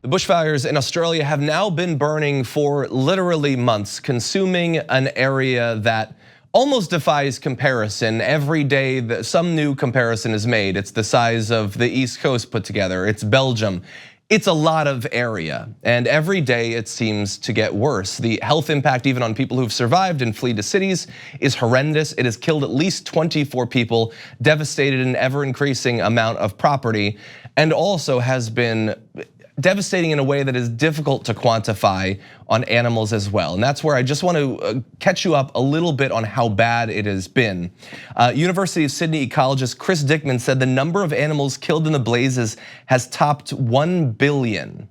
The bushfires in Australia have now been burning for literally months, consuming an area that almost defies comparison. Every day some new comparison is made. It's the size of the East Coast put together. It's Belgium. It's a lot of area, and every day it seems to get worse. The health impact, even on people who've survived and fled to cities, is horrendous. It has killed at least 24 people, devastated an ever-increasing amount of property, and also has been devastating in a way that is difficult to quantify on animals as well. And that's where I just want to catch you up a little bit on how bad it has been. University of Sydney ecologist Chris Dickman said the number of animals killed in the blazes has topped 1 billion.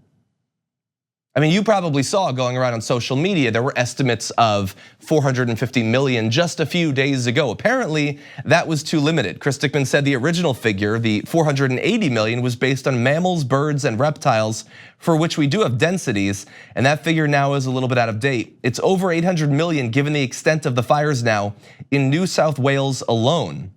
I mean, you probably saw going around on social media, there were estimates of 450 million just a few days ago. Apparently, that was too limited. Chris Dickman said the original figure, the 480 million, was based on mammals, birds, and reptiles, for which we do have densities, and that figure now is a little bit out of date. It's over 800 million given the extent of the fires now in New South Wales alone.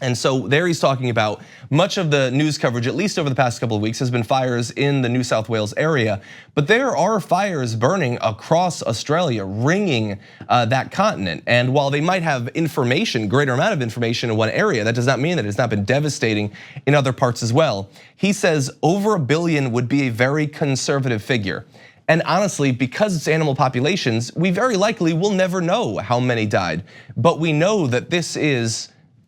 And so there he's talking about much of the news coverage, at least over the past couple of weeks, has been fires in the New South Wales area. But there are fires burning across Australia, ringing that continent. And while they might have information, greater amount of information in one area, that does not mean that it's not been devastating in other parts as well. He says over 1 billion would be a very conservative figure. And honestly, because it's animal populations, we very likely will never know how many died. But we know that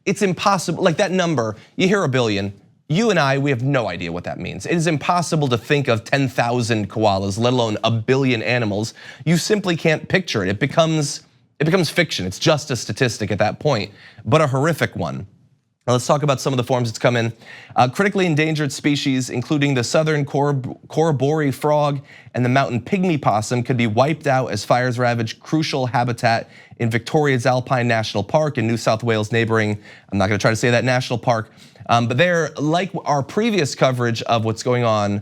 it's impossible, like that number, you hear 1 billion, you and I, we have no idea what that means. It is impossible to think of 10,000 koalas, let alone 1 billion animals. You simply can't picture it. It becomes fiction. It's just a statistic at that point, but a horrific one. Now let's talk about some of the forms it's come in. Critically endangered species, including the southern Corroboree frog and the mountain pygmy possum, could be wiped out as fires ravage crucial habitat in Victoria's Alpine National Park in New South Wales neighboring, I'm not gonna try to say that national park, but they're like our previous coverage of what's going on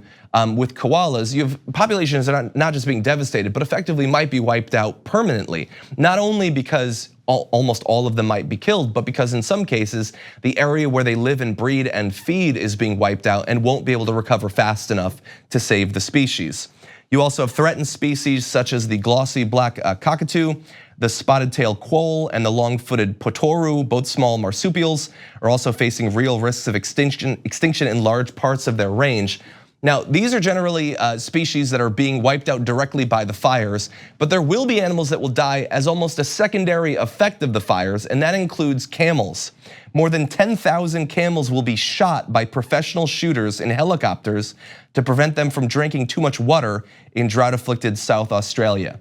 with koalas. You have populations that are not just being devastated, but effectively might be wiped out permanently. Not only because almost all of them might be killed, but because in some cases, the area where they live and breed and feed is being wiped out and won't be able to recover fast enough to save the species. You also have threatened species such as the glossy black cockatoo, the spotted-tailed quoll, and the long-footed potoru, both small marsupials, are also facing real risks of extinction in large parts of their range. Now, these are generally species that are being wiped out directly by the fires, but there will be animals that will die as almost a secondary effect of the fires, and that includes camels. More than 10,000 camels will be shot by professional shooters in helicopters to prevent them from drinking too much water in drought-afflicted South Australia,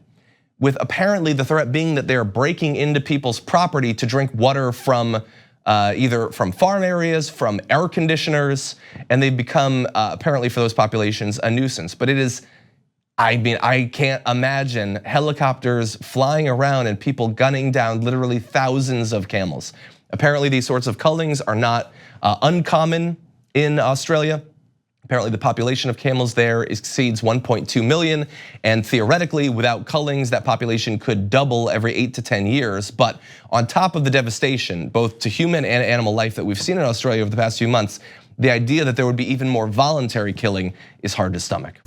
with apparently the threat being that they are breaking into people's property to drink water from either from farm areas, from air conditioners, and they've become apparently for those populations a nuisance. But it is, I mean, I can't imagine helicopters flying around and people gunning down literally thousands of camels. Apparently these sorts of cullings are not uncommon in Australia. Apparently the population of camels there exceeds 1.2 million, and theoretically without cullings that population could double every 8 to 10 years. But on top of the devastation, both to human and animal life that we've seen in Australia over the past few months, the idea that there would be even more voluntary killing is hard to stomach.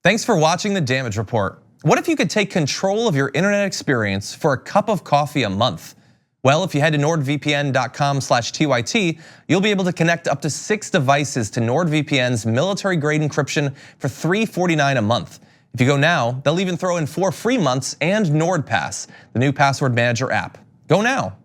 Thanks for watching the Damage Report. What if you could take control of your internet experience for a cup of coffee a month? Well, if you head to nordvpn.com/TYT, you'll be able to connect up to 6 devices to NordVPN's military-grade encryption for $349 a month. If you go now, they'll even throw in 4 free months and NordPass, the new password manager app. Go now.